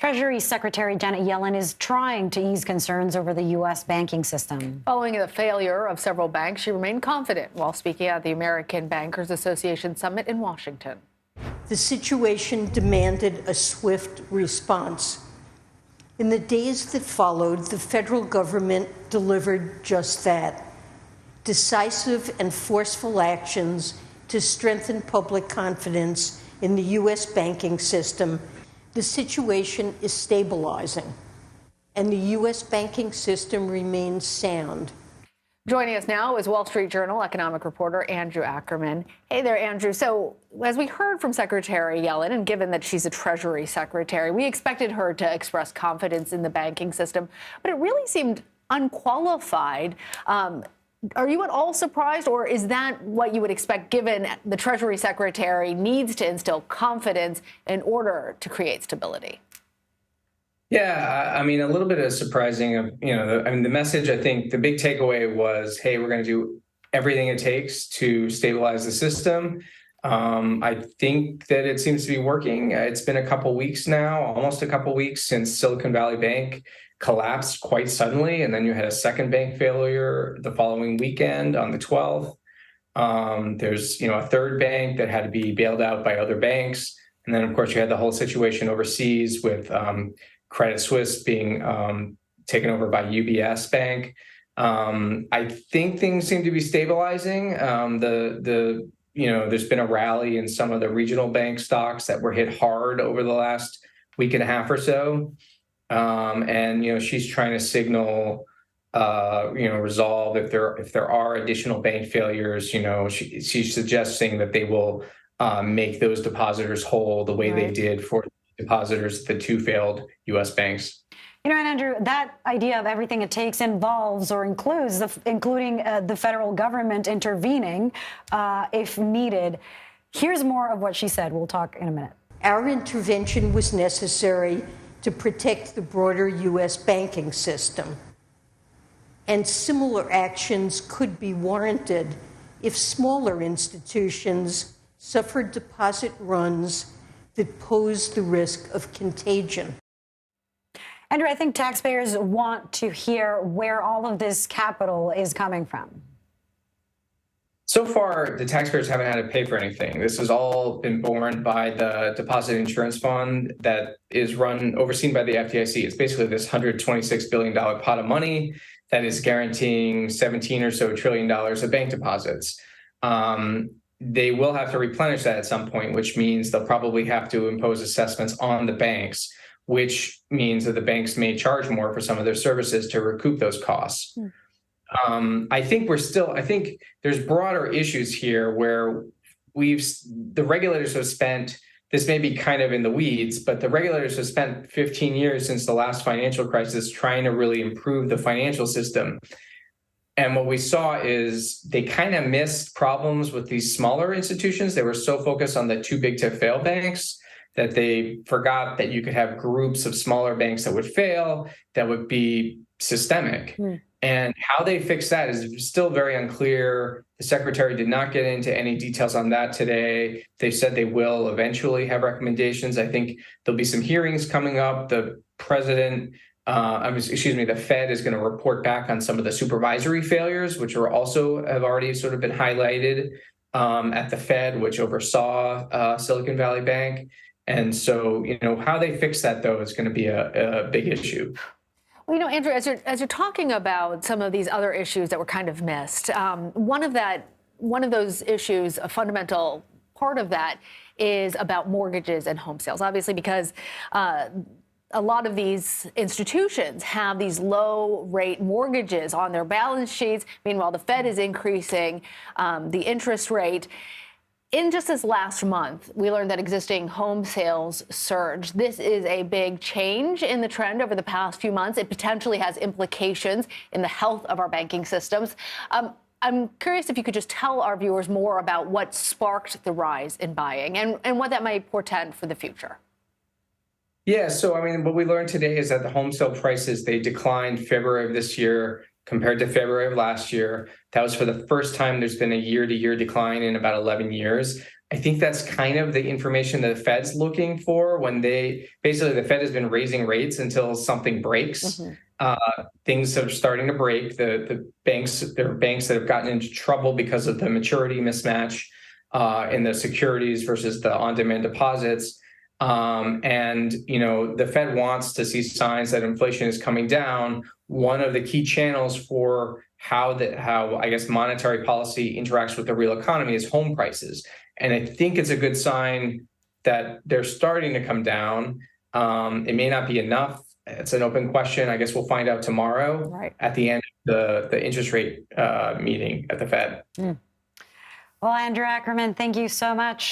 Treasury Secretary Janet Yellen is trying to ease concerns over the U.S. banking system. Following the failure of several banks, she remained confident while speaking at the American Bankers Association summit in Washington. The situation demanded a swift response. In the days that followed, the federal government delivered just that: decisive and forceful actions to strengthen public confidence in the U.S. banking system. The situation is stabilizing, and the U.S. banking system remains sound. Joining us now is Wall Street Journal economic reporter Andrew Ackerman. Hey there, Andrew. So, as we heard from Secretary Yellen, and given that she's a Treasury Secretary, we expected her to express confidence in the banking system, but it really seemed unqualified. Are you at all surprised, or is that what you would expect, given the Treasury Secretary needs to instill confidence in order to create stability? Yeah, I mean, a little bit of surprising. The message, I think the big takeaway was, hey, we're going to do everything it takes to stabilize the system. I think that it seems to be working. It's been a couple weeks now, almost a couple weeks since Silicon Valley Bank collapsed quite suddenly, and then you had a second bank failure the following weekend on the 12th. There's a third bank that had to be bailed out by other banks, and then of course you had the whole situation overseas with Credit Suisse being taken over by UBS Bank. I think things seem to be stabilizing. There's been a rally in some of the regional bank stocks that were hit hard over the last week and a half or so. And she's trying to signal, resolve if there are additional bank failures. She's suggesting that they will make those depositors whole the way they did for depositors at the two failed U.S. banks. And Andrew, that idea of everything it takes involves or includes including the federal government intervening if needed. Here's more of what she said. We'll talk in a minute. Our intervention was necessary to protect the broader U.S. banking system. And similar actions could be warranted if smaller institutions suffered deposit runs that pose the risk of contagion. Andrew, I think taxpayers want to hear where all of this capital is coming from. So far, the taxpayers haven't had to pay for anything. This has all been borne by the Deposit Insurance Fund that is overseen by the FDIC. It's basically this $126 billion pot of money that is guaranteeing $17 or so trillion of bank deposits. They will have to replenish that at some point, which means they'll probably have to impose assessments on the banks, which means that the banks may charge more for some of their services to recoup those costs. I think there's broader issues here where the regulators have spent, this may be kind of in the weeds, but the regulators have spent 15 years since the last financial crisis trying to really improve the financial system. And what we saw is they kind of missed problems with these smaller institutions. They were so focused on the too big to fail banks that they forgot that you could have groups of smaller banks that would fail, that would be systemic. And how they fix that is still very unclear. The secretary did not get into any details on that today. They said they will eventually have recommendations. I think there'll be some hearings coming up. The Fed is going to report back on some of the supervisory failures, which have already sort of been highlighted at the Fed, which oversaw Silicon Valley Bank. And so, how they fix that, though, is going to be a big issue. Well, Andrew, as you're talking about some of these other issues that were kind of missed, one of those issues, a fundamental part of that, is about mortgages and home sales. Obviously, because a lot of these institutions have these low-rate mortgages on their balance sheets. Meanwhile, the Fed is increasing the interest rate. In just this last month, we learned that existing home sales surged. This is a big change in the trend over the past few months. It potentially has implications in the health of our banking systems. I'm curious if you could just tell our viewers more about what sparked the rise in buying and what that might portend for the future. Yeah, so what we learned today is that the home sale prices, they declined February of this year compared to February of last year. That was for the first time there's been a year-to-year decline in about 11 years. I think that's kind of the information that the Fed's looking for when the Fed has been raising rates until something breaks. Things are starting to break. There are banks that have gotten into trouble because of the maturity mismatch in the securities versus the on-demand deposits. And the Fed wants to see signs that inflation is coming down. One of the key channels for how I guess monetary policy interacts with the real economy is home prices. And I think it's a good sign that they're starting to come down. It may not be enough. It's an open question. I guess we'll find out tomorrow at the end of the interest rate meeting at the Fed. Well, Andrew Ackerman, thank you so much.